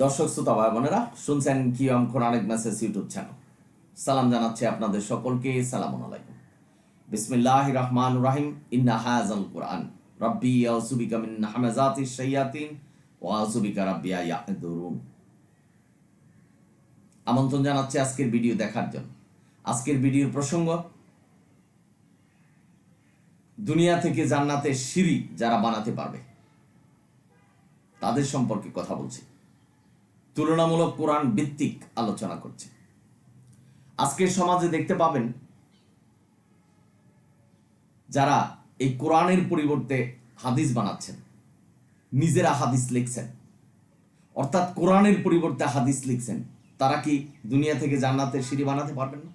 দর্শক শ্রোতা ভাই বোনেরা শুনছেন কিয়ম কোরআনিক মেসেজ ইউটিউব চ্যানেল। সালাম জানাচ্ছি আপনাদের সকলকে। সালামুন আলাইকুম। বিসমিল্লাহির রহমানির রহিম। ইন্না হাযাল কুরআন রাব্বি আউযু বিকা মিন হামাযাতিশ শায়াতিন ওয়া আউযু বিকা রাব্বি ইয়াহদুরুন। আমন্ত্রণ জানাচ্ছি আজকের ভিডিও দেখার জন্য। আজকের ভিডিওর প্রসঙ্গ দুনিয়া থেকে জান্নাতের সিঁড়ি যারা বানাতে পারবে তাদের সম্পর্কে কথা বলছি। তুলনামূলক কোরআন ভিত্তিক আলোচনা করছে। আজকের সমাজে দেখতে পাবেন যারা এই কোরআনের পরিবর্তে হাদিস বানাচ্ছেন, নিজেরা হাদিস লিখছেন, অর্থাৎ কোরআনের পরিবর্তে হাদিস লিখছেন, তারা কি দুনিয়া থেকে জান্নাতের সিঁড়ি বানাতে পারবেন না?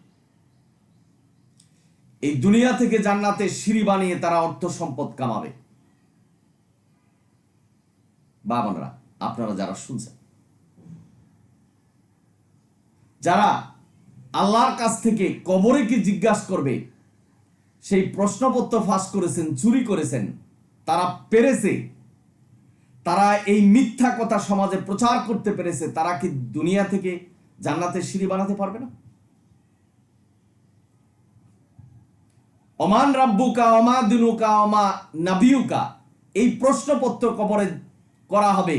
এই দুনিয়া থেকে জান্নাতের সিঁড়ি বানিয়ে তারা অর্থ সম্পদ কামাবে। বাবানরা, আপনারা যারা শুনছেন, যারা আল্লাহর কাছ থেকে কবরে কি জিজ্ঞাসা করবে সেই প্রশ্নপত্র ফাঁস করেছেন, চুরি করেছেন, তারা পেরেছে, তারা এই মিথ্যা কথা সমাজে প্রচার করতে পেরেছে, তারা কি দুনিয়া থেকে জান্নাতের সিঁড়ি বানাতে পারবে না? ওমান রাব্বুকা ওমা দিনুকা ওমা নাবিয়ুকা, এই প্রশ্নপত্র কবরে করা হবে।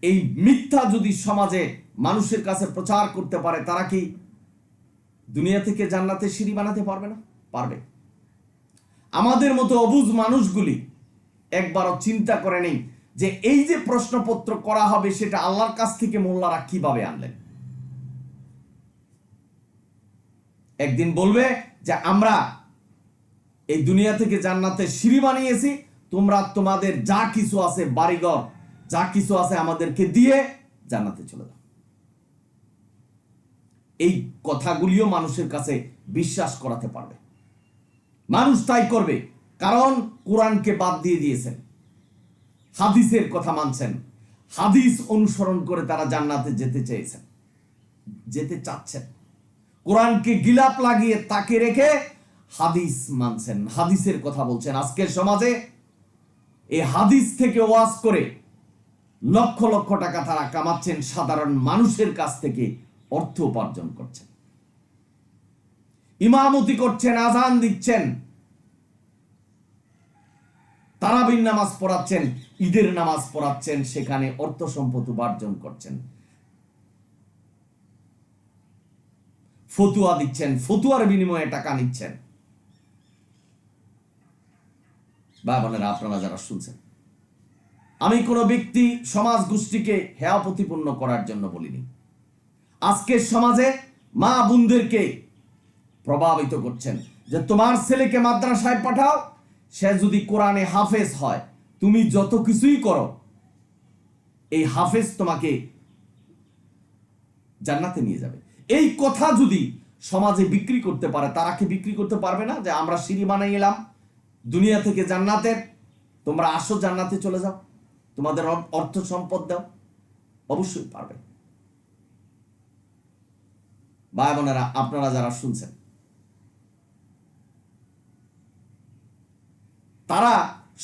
এই মিথ্যা যদি সমাজে মানুষের কাছে প্রচার করতে পারে, তারা কি দুনিয়া থেকে জান্নাতের সিঁড়ি বানাতে পারবে না? পারবে। আমাদের মতো অবুঝ মানুষগুলি একবারও চিন্তা করে নেই যে এই যে প্রশ্নপত্র করা হবে সেটা আল্লাহর কাছ থেকে মোল্লারা কিভাবে আনলেন। একদিন বলবে যে আমরা এই দুনিয়া থেকে জান্নাতের সিঁড়ি বানিয়েছি, তোমরা তোমাদের যা কিছু আছে, বাড়িঘর যা কিছু আছে আমাদেরকে দিয়ে জান্নাতে চলে যাও। এই কথাগুলিও মানুষের কাছে বিশ্বাস করাতে পারবে। মানুষ তাই করবে, কারণ কোরআনকে বাদ দিয়ে দিয়েছেন, হাদিসের কথা মানছেন, হাদিস অনুসরণ করে তারা জান্নাতে যেতে চাচ্ছেন। কোরআনকে গিলাপ লাগিয়ে তাকে রেখে হাদিস মানছেন, হাদিসের কথা বলছেন। আজকের সমাজে এই হাদিস থেকে ওয়াজ করে লক্ষ লক্ষ টাকা তারা কামাচ্ছেন, সাধারণ মানুষের কাছ থেকে অর্থ উপার্জন করছেন, ইমামতি করছেন, আজান দিচ্ছেন, তারাবির নামাজ পড়াচ্ছেন, ঈদের নামাজ পড়াচ্ছেন, সেখানে অর্থ সম্পদ উপার্জন করছেন, ফতুয়া দিচ্ছেন, ফতুয়ার বিনিময়ে টাকা নিচ্ছেন। বাবানেরা, আপনারা যারা শুনছেন, আমি কোনো ব্যক্তি সমাজ গোষ্ঠীকে হেয় প্রতিপন্ন করার জন্য বলিনি। আজকের সমাজে মা বোনদেরকে প্রভাবিত করছেন যে তোমার ছেলেকে মাদ্রাসায় পাঠাও, সে যদি কোরআনে হাফেজ হয়, তুমি যত কিছুই করো, এই হাফেজ তোমাকে জান্নাতে নিয়ে যাবে। এই কথা যদি সমাজে বিক্রি করতে পারে, তারা কি বিক্রি করতে পারবে না যে আমরা সিঁড়ি বানাই এলাম দুনিয়া থেকে জান্নাতের, তোমরা আসো জান্নাতে চলে যাও, তোমাদের অর্থ সম্পদ দাও? অবশ্যই পারবে। ভাই বোনেরা, আপনারা যারা শুনছেন, তারা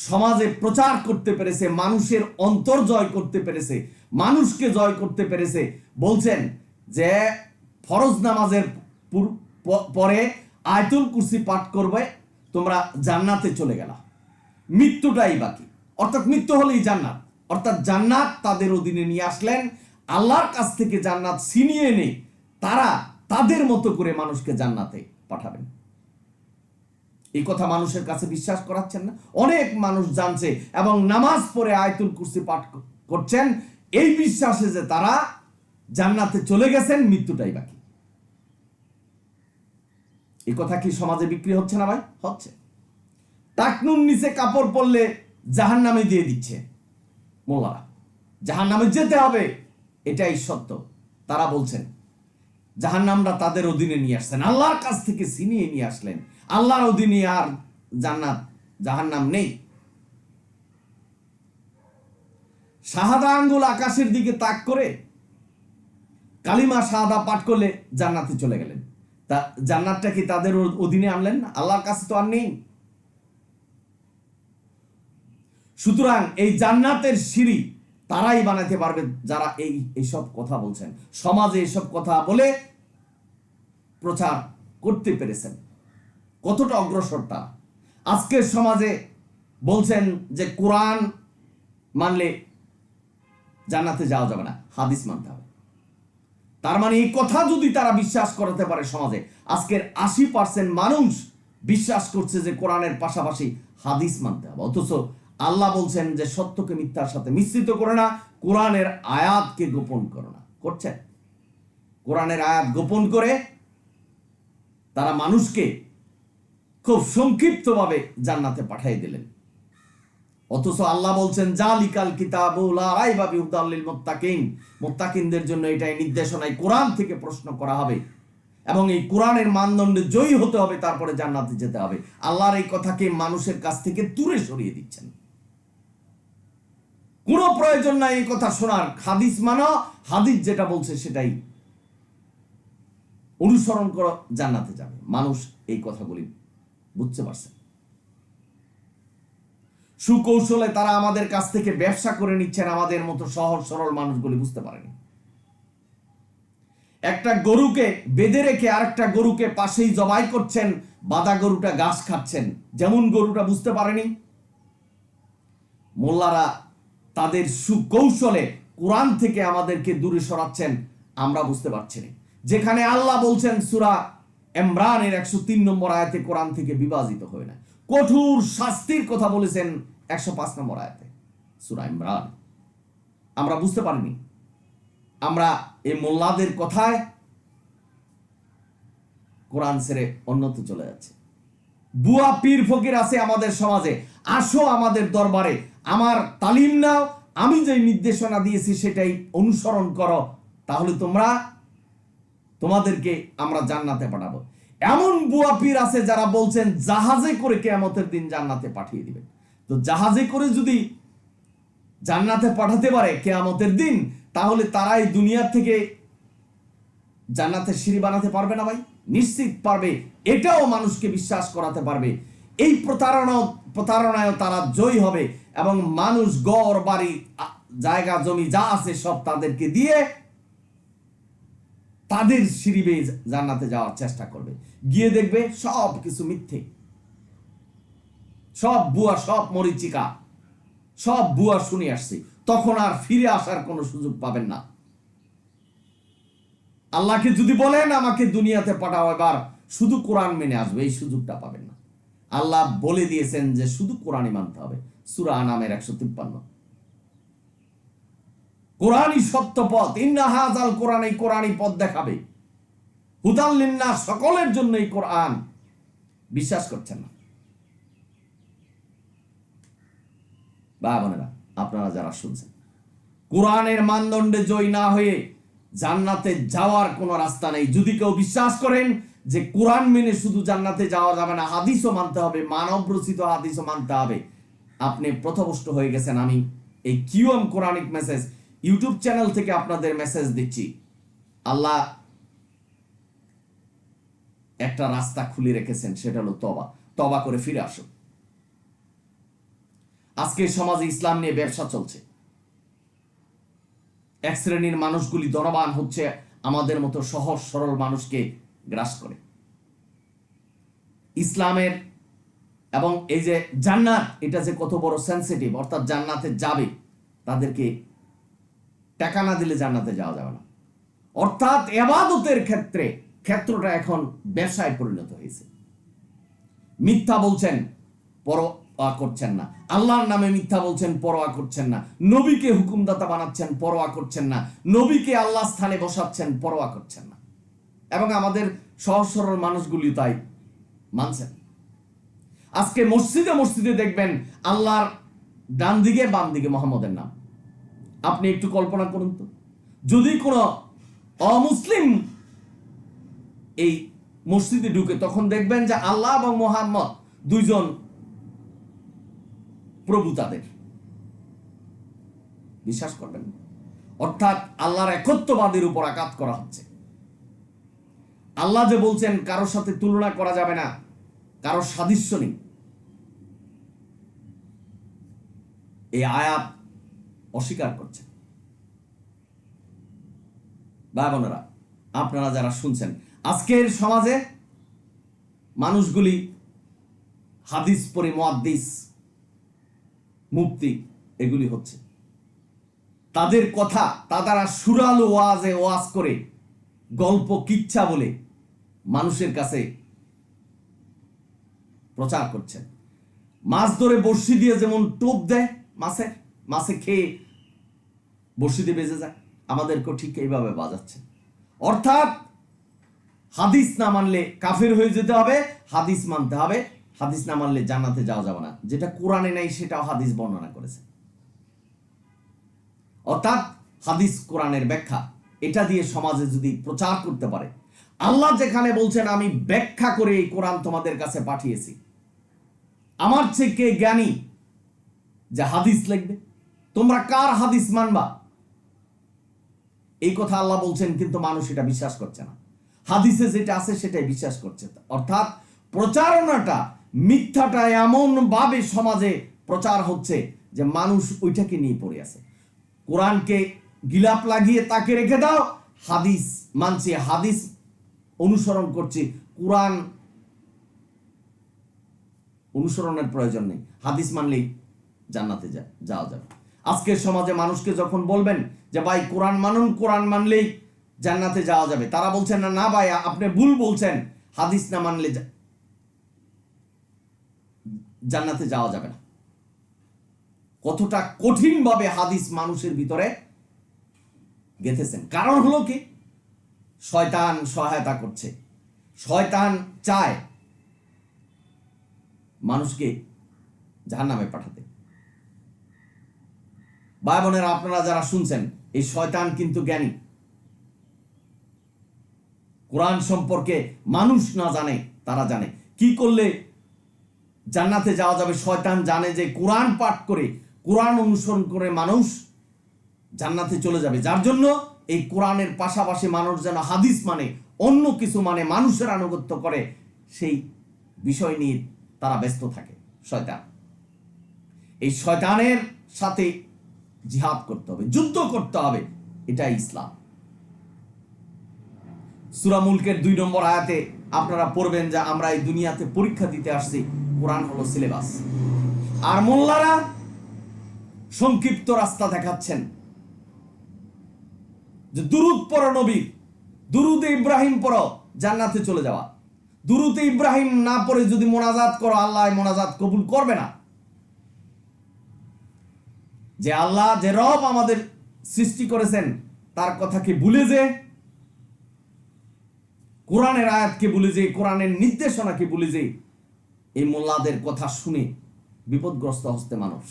সমাজে প্রচার করতে পেরেছে, মানুষের অন্তর জয় করতে পেরেছে, মানুষকে জয় করতে পেরেছে। বলছেন যে ফরজ নামাজের পরে আয়াতুল কুরসি পাঠ করবে, তোমরা জান্নাতে চলে গেলা। মৃত্যুটাই বাকি, অর্থাৎ মৃত্যু হলেই জান্নাত, অর্থাৎ জান্নাত তাদের অধীনে নিয়ে আসলেন। আল্লাহর কাছ থেকে জান্নাত ছিনিয়ে এনে তারা তাদের মতো করে মানুষকে জান্নাতে পাঠাবেন। এই কথা মানুষের কাছে বিশ্বাস করাচ্ছেন না? অনেক মানুষ জানছে এবং নামাজ পড়ে আয়াতুল কুরসি পাঠ করছেন এই বিশ্বাসে যে তারা জান্নাতে চলে গেছেন, মৃত্যুটাই বাকি। এই কথা কি সমাজে বিক্রি হচ্ছে না ভাই? হচ্ছে। টাকনুর নিচে কাপড় পরলে জাহান্নামে দিয়ে দিচ্ছে মোল্লারা, জাহান্নামে যেতে হবে, এটাই সত্য। তারা বলছেন জাহান্নামরা তাদের অধীনে নিয়ে আসছেন, আল্লাহর কাছ থেকে ছিনিয়ে নিয়ে আসলেন। আল্লাহর অধীনে আর জান্নাত জাহান্নাম নেই। শাহাদা আঙ্গুল আকাশের দিকে তাক করে কালিমা শাহাদা পাঠ করলে জান্নাতে চলে গেলেন। তা জান্নাতটা কি তাদের অধীনে আনলেন না? আল্লাহর কাছে তো আর নেই। সুতরাং এই জান্নাতের সিঁড়ি তারাই বানাতে পারবে যারা এইসব কথা বলছেন, সমাজে এসব কথা বলে প্রচার করতে পেরেছেন। কতটা অগ্রসর তারা। আজকের সমাজে বলছেন যে কোরআন মানলে জান্নাতে যাওয়া যাবে না, হাদিস মানতে হবে। তার মানে এই কথা যদি তারা বিশ্বাস করাতে পারে সমাজে, আজকের 80% মানুষ বিশ্বাস করছে যে কোরআনের পাশাপাশি হাদিস মানতে হবে। অথচ আল্লাহ বলছেন যে সত্যকে মিথ্যার সাথে মিশ্রিত করে না, কোরআনের আয়াতকে গোপন করো না। করছেন, কোরআনের আয়াত গোপন করে তারা মানুষকে খুব সংক্ষিপ্তভাবে জান্নাতে পাঠিয়ে দিলেন। অথচ আল্লাহ বলছেন জালিকাল কিতাবু লা রাইবা ফিহি হুদাল লিল মুত্তাকিন, মুত্তাকিনদের জন্য এটাই নির্দেশনায় কোরআন থেকে প্রশ্ন করা হবে এবং এই কোরআনের মানদণ্ডে জয়ী হতে হবে, তারপরে জান্নাতে যেতে হবে। আল্লাহর এই কথাকে মানুষের কাছ থেকে দূরে সরিয়ে দিচ্ছেন। কোনো প্রয়োজন নাই এই কথা শোনার, হাদিস মানো, হাদিস যেটা বলছে সেটাই অনুসরণ করো, জান্নাতে যাবে। মানুষ এই কথাগুলি বুঝতে পারছে। সুকৌশলে তারা আমাদের কাছ থেকে ব্যবসা করে নিচ্ছেন, আমাদের মতো সহজ সরল মানুষগুলি বুঝতে পারেনি। একটা গরুকে বেঁধে রেখে আরেকটা গরুকে পাশেই জবাই করছেন, বাঁধা গরুটা ঘাস খাচ্ছেন, যেমন গরুটা বুঝতে পারেনি। মোল্লারা তাদের সুকৌশলে কোরআন থেকে আমাদেরকে দূরে সরাচ্ছেন, আমরা বুঝতে পারছি না। যেখানে আল্লাহ বলছেন সূরা ইমরানের 103 নম্বর আয়াতে কোরআন থেকে বিভাজিত হয় না, কঠোর শাস্তির কথা বলেছেন 105 নম্বর আয়াতে সূরা ইমরান। আমরা বুঝতে পারিনি, আমরা এই মোল্লাদের কথায় কোরআন ছেড়ে অন্যত্র চলে যাচ্ছে। বুয়া পীর ফকির আছে আমাদের সমাজে, আসো আমাদের দরবারে, আমার তালিম নাও, আমি যে নির্দেশনা দিয়েছি সেটাই অনুসরণ করো, তাহলে তোমাদেরকে আমরা জান্নাতে পাঠাবো। এমন বুয়া পীর আছে যারা বলছেন জাহাজে করে কিয়ামতের দিন জান্নাতে পাঠিয়ে দিবেন। তো জাহাজে করে যদি জান্নাতে পাঠাতে পারে কিয়ামতের দিন, তাহলে তারা এই দুনিয়া থেকে জান্নাতের সিঁড়ি বানাতে পারবে না ভাই? নিশ্চিত পারবে। এটাও মানুষকে বিশ্বাস করাতে পারবে। এই প্রতারণায় তারা জয়ী হবে এবং মানুষ গড় বাড়ি জায়গা জমি যা আছে সব তাদেরকে দিয়ে তাদের সিঁড়ি বেয়ে জান্নাতে যাওয়ার চেষ্টা করবে। গিয়ে দেখবে সব কিছু মিথ্যে, সব বুয়া, সব মরিচিকা, সব বুয়া শুনে আসছে। তখন আর ফিরে আসার কোনো সুযোগ পাবেন না। আল্লাহকে যদি বলেন আমাকে দুনিয়াতে পাঠাও, এবার শুধু কোরআন মেনে আসবে, এই সুযোগটা পাবেন না। আল্লাহ বলে দিয়েছেন যে শুধু কোরআনই মানতে হবে, সূরা আনামের 153। কোরআনই সত্য পথ, ইন্না হাযাল কোরআন, এই কোরআনই পথ দেখাবে, হুদাল লিন্নাস, সকলের জন্য এই কোরআন। বিশ্বাস করছেন না ভাই বোনেরা, আপনারা যারা শুনছেন, কোরআনের মানদণ্ডে জয় না হয়ে জান্নাতে যাওয়ার কোনো রাস্তা নেই। যদি কেউ বিশ্বাস করেন যে কোরআন মেনে শুধু জান্নাতে যাওয়া যাবে না, হাদিসও মানতে হবে, মানব রচিত হাদিসও মানতে হবে, আপনি পথভ্রষ্ট হয়ে গেছেন। আমি এই QM Quranic message YouTube channel থেকে আপনাদের মেসেজ দিচ্ছি। আল্লাহ একটা রাস্তা খুলে রেখেছেন, সেটা হলো তওবা। তওবা করে ফিরে আসুন। আজকে সমাজে ইসলাম নিয়ে ব্যবসা চলছে, এক শ্রেণীর মানুষগুলি ধনবান হচ্ছে, আমাদের মতো সহজ সরল মানুষকে গ্রাস করে। ইসলামের এবং এই যে জান্নাত, এটা যে কত বড় সেনসিটিভ, অর্থাৎ জান্নাতে যাবে, তাদেরকে টাকা না দিলে জান্নাতে যাওয়া যাবে না। অর্থাৎ ইবাদতের ক্ষেত্রটা এখন ব্যবসায় পরিণত হয়েছে। মিথ্যা বলছেন, পরোয়া করছেন না। আল্লাহর নামে মিথ্যা বলছেন, পরোয়া করছেন না। নবীকে হুকুমদাতা বানাচ্ছেন, পরোয়া করছেন না। নবীকে আল্লাহ স্থানে বসাচ্ছেন, পরোয়া করছেন না। এবং আমাদের সহজ সরল মানুষগুলি তাই মানছেন। আজকে মসজিদে মসজিদে দেখবেন আল্লাহর ডান দিকে বাম দিকে মুহাম্মদের নাম। আপনি একটু কল্পনা করুন তো, যদি কোনো অমুসলিম এই মসজিদে ঢুকে, তখন দেখবেন যে আল্লাহ এবং মুহাম্মদ দুইজন প্রভু, তাদের বিশ্বাস করবেন। অর্থাৎ আল্লাহর একত্ববাদের উপর আঘাত করা হচ্ছে। আল্লাহ যে বলছেন কারোর সাথে তুলনা করা যাবে না, কারোর সাদৃশ্য নেই, এই আয়াত অস্বীকার করছেন। ভাই বোনেরা, আপনারা যারা শুনছেন, আজকের সমাজে মানুষগুলি হাদিস পড়ে মুহাদ্দিস, মুফতি এগুলি হচ্ছে। তাদের কথা তারা সুরালো ওয়াজে ওয়াজ করে, গল্প কিচ্ছা বলে মানুষের কাছে প্রচার করছেন। মাছ ধরে বড়শি দিয়ে যেমন টোপ দেয় মাছে খেয়ে বড়শি দিয়ে বেজে যায়, আমাদেরকেও ঠিক এইভাবে বাজাচ্ছে। অর্থাৎ হাদিস না মানলে কাফের হয়ে যেতে হবে, হাদিস মানতে হবে, হাদিস না মানলে জান্নাতে যাওয়া যাবে না। যেটা কোরআনে নাই সেটাও হাদিস বর্ণনা করেছে। অর্থাৎ হাদিস কোরআনের ব্যাখ্যা, এটা দিয়ে সমাজে যদি প্রচার করতে পারে, আল্লাহ যেখানে বলছেন আমি ব্যাখ্যা করে এই কোরআন তোমাদের কাছে পাঠিয়েছি, আমার চেয়ে কে জ্ঞানী যে হাদিস লিখবে? তোমরা কার হাদিস মানবা? এই কথা আল্লাহ বলছেন, কিন্তু মানুষ এটা বিশ্বাস করছে না। হাদিসে যেটা আছে সেটাই বিশ্বাস করছে। অর্থাৎ প্রচারণাটা, মিথ্যাটা এমন ভাবে সমাজে প্রচার হচ্ছে যে মানুষ ওইটাকে নিয়ে পড়ে আছে। কোরআনকে গিলাপ লাগিয়ে তাকে রেখে দাও, হাদিস মানছি, হাদিস অনুসরণ করছি, কোরআন অনুসরণের প্রয়োজন নেই, হাদিস মানলেই জান্নাতে যাওয়া যাবে। আজকের সমাজে মানুষকে যখন বলবেন যে ভাই কোরআন মানুন, কোরআন মানলেই জান্নাতে যাওয়া যাবে, তারা বলছেন না, না ভাই আপনি ভুল বলছেন, হাদিস না মানলে জান্নাতে যাওয়া যাবে না। কতটা কঠিন ভাবে হাদিস মানুষের ভিতরে গেঁথেছেন। কারণ হলো কি, শয়তান সহায়তা করছে, শয়তান চায় মানুষকে জাহান্নামে পাঠাতে। ভাই বোনেরা, আপনারা যারা শুনছেন, এই শয়তান কিন্তু জ্ঞানী। কোরআন সম্পর্কে মানুষ না জানে, তারা জানে কি করলে জান্নাতে যাওয়া যাবে। শয়তান জানে যে কোরআন পাঠ করে, কোরআন অনুসরণ করে মানুষ জান্নাতে চলে যাবে। যার জন্য এই কোরআনের পাশাপাশি মানুষ যেন হাদিস মানে, অন্য কিছু মানে, মানুষের আনুগত্য করে, সেই বিষয় নিয়ে তারা ব্যস্ত থাকে শয়তান। এই শয়তানের সাথে জিহাদ করতে হবে, যুদ্ধ করতে হবে, এটাই ইসলাম। সূরা মুলকের 2 নম্বর আয়াতে আপনারা পড়বেন যে আমরা এই দুনিয়াতে পরীক্ষা দিতে আসছি, কোরআন হলো সিলেবাস। আর মোল্লারা সংক্ষিপ্ত রাস্তা দেখাচ্ছেন যে দুরূদ পড়ো নবীর, দুরূদে ইব্রাহিম পড়ো, জান্নাতে চলে যাওয়া। দুরূদে ইব্রাহিম না পড়ে যদি মোনাজাত করো, আল্লাহ মোনাজাত কবুল করবে না। যে আল্লাহ, যে রব আমাদের সৃষ্টি করেছেন, তার কথাকে ভুলে যে, কোরআনের আয়াতকে ভুলে যে, কোরআনের নির্দেশনাকে ভুলে যে, এই মোল্লাদের কথা শুনে বিপদগ্রস্ত হচ্ছে মানুষ।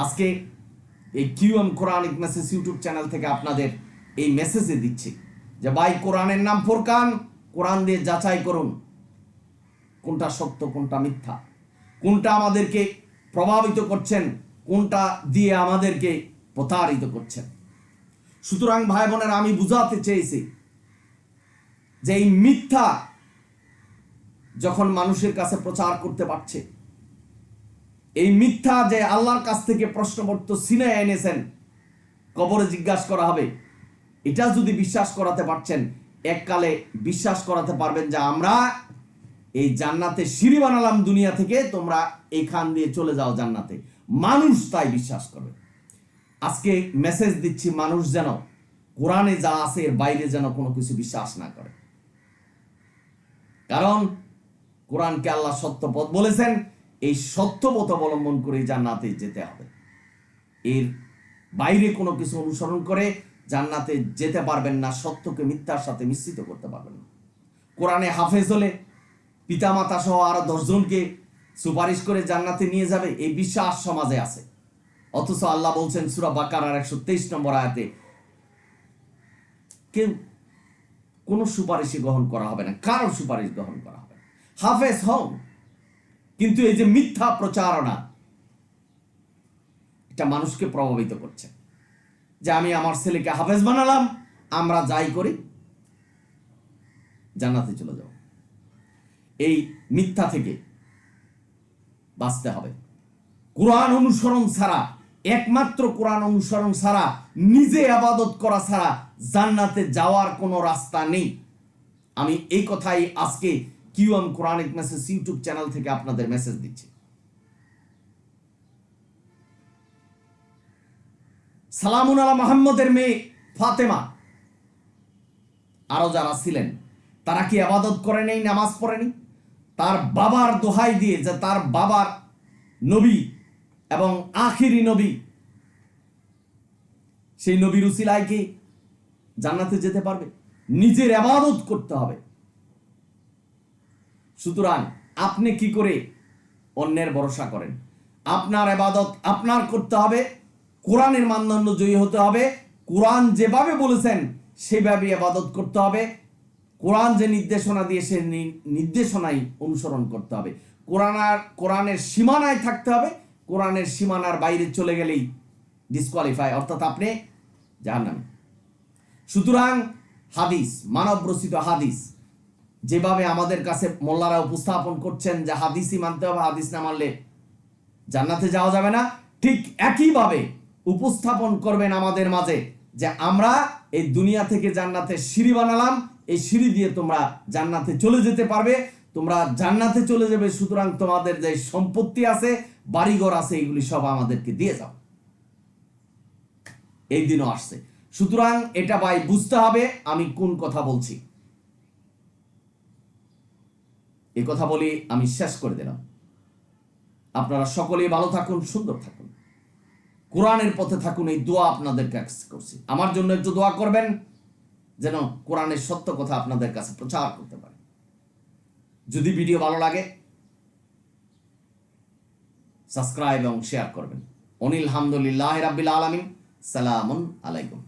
আজকে এই QM Quranic message YouTube channel থেকে আপনাদের এই মেসেজে দিচ্ছি যে ভাই, কোরআনের নাম ফুরকান, কোরআন দিয়ে যাচাই করুন কোনটা সত্য, কোনটা মিথ্যা, কোনটা আমাদেরকে প্রভাবিত করছেন, কোনটা দিয়ে আমাদেরকে প্রতারিত করছেন। সুতরাং ভাই বোনেরা, আমি বুঝাতে চেয়েছি যে এই মিথ্যা যখন মানুষের কাছে প্রচার করতে পারছে, এই মিথ্যা যে আল্লাহর কাছ থেকে প্রশ্নপত্র ছিনায় এনেছেন, কবরে জিজ্ঞাসা করা হবে, এটা যদি বিশ্বাস করাতে পারছেন, এককালে বিশ্বাস করাতে পারবেন যে আমরা এই জান্নাতে সিঁড়ি বানালাম দুনিয়া থেকে, তোমরা এইখান দিয়ে চলে যাও জান্নাতে। মানুষ তাই বিশ্বাস করবে। আজকে মেসেজ দিচ্ছি, মানুষ যেন কোরআনে যা আছে এর বাইরে যেন কোনো কিছু বিশ্বাস না করে। কারণ কোরআনকে আল্লাহ সত্য পথ বলেছেন, এই সত্য পথ অবলম্বন করে জান্নাতে যেতে হবে। এর বাইরে কোনো কিছু অনুসরণ করে জান্নাতে যেতে পারবেন না, সত্যকে মিথ্যার সাথে মিশ্রিত করতে পারবেন না। কোরআনে হাফেজ হলে পিতামাতা সহ আরো 10 জনকে সুপারিশ করে জান্নাতে নিয়ে যাবে, এই বিশ্বাস সমাজে আছে। অথচ আল্লাহ বলছেন সূরা বাকারার 123 নম্বর আয়াতে, কেউ কোন সুপারিশই গ্রহণ করা হবে না, কারো সুপারিশ গ্রহণ করা হবে না। হাফেজ হও, কিন্তু এই যে মিথ্যা প্রচারণা, এটা মানুষকে প্রভাবিত করছে যে আমি আমার ছেলেকে হাফেজ বানালাম, আমরা যাই করি জান্নাতে চলে যাব। এই মিথ্যা থেকে বাঁচতে হবে। কোরআন অনুসরণ ছাড়া, একমাত্র কোরআন অনুসরণ ছাড়া, নিজে ইবাদত করা ছাড়া জান্নাতে যাওয়ার কোনো রাস্তা নেই। আমি এই কথাই আজকে QM Quranic message YouTube channel থেকে আপনাদের মেসেজ দিচ্ছি। সালামুন আলা মুহাম্মদের মেয়ে ফাতেমা আরো যারা ছিলেন তারা কি ইবাদত করে নেই, নামাজ পড়েনি? তার বাবার দোহাই দিয়ে, যে তার বাবার নবী এবং আখিরি নবী, সেই নবীর উসিলায় কি জান্নাতে যেতে পারবে? নিজের ইবাদত করতে হবে। সুতরাং আপনি কি করে অন্যের ভরসা করেন? আপনার ইবাদত আপনার করতে হবে, কোরআনের মানদণ্ড জয়ী হতে হবে, কোরআন যেভাবে বলেছেন সেভাবে ইবাদত করতে হবে, কোরআন যে নির্দেশনা দিয়ে সে নির্দেশনাই অনুসরণ করতে হবে, কোরআনের সীমানায় থাকতে হবে। কোরআনের সীমানার বাইরে চলে গেলেই ডিসকোয়ালিফাই, অর্থাৎ আপনি জাহান্নামী। সুতরাং হাদিস, মানব রচিত হাদিস, যেভাবে আমাদের কাছে মোল্লারা উপস্থাপন করছেন যে হাদিসই মানতে হবে, হাদিস না মানলে জান্নাতে যাওয়া যাবে না, ঠিক একইভাবে উপস্থাপন করবেন আমাদের মাঝে যে আমরা এই দুনিয়া থেকে জান্নাতের সিঁড়ি বানালাম, এই সিঁড়ি দিয়ে তোমরা জান্নাতে চলে যেতে পারবে, তোমরা জান্নাতে চলে যাবে। সুতরাং তোমাদের যে সম্পত্তি আছে, বাড়িঘর আছে, এগুলি সব আমাদেরকে দিয়ে যাও। এই দিনও আসছে। সুতরাং এটা ভাই বুঝতে হবে আমি কোন কথা বলছি। এই কথা বলি আমি শেষ করে দিলাম। আপনারা সকলেই ভালো থাকুন, সুন্দর থাকুন, কোরআনের পথে থাকুন, এই দোয়া আপনাদের কাছে করছি। আমার জন্য একটু দোয়া করবেন যেন কোরআনের সত্য কথা আপনাদের কাছে প্রচার করতে পারে। যদি ভিডিও ভালো লাগে সাবস্ক্রাইব এবং শেয়ার করবেন। অনিল হামদুলিল্লাহ রাব্বিল আলামিন। সালামুন আলাইকুম।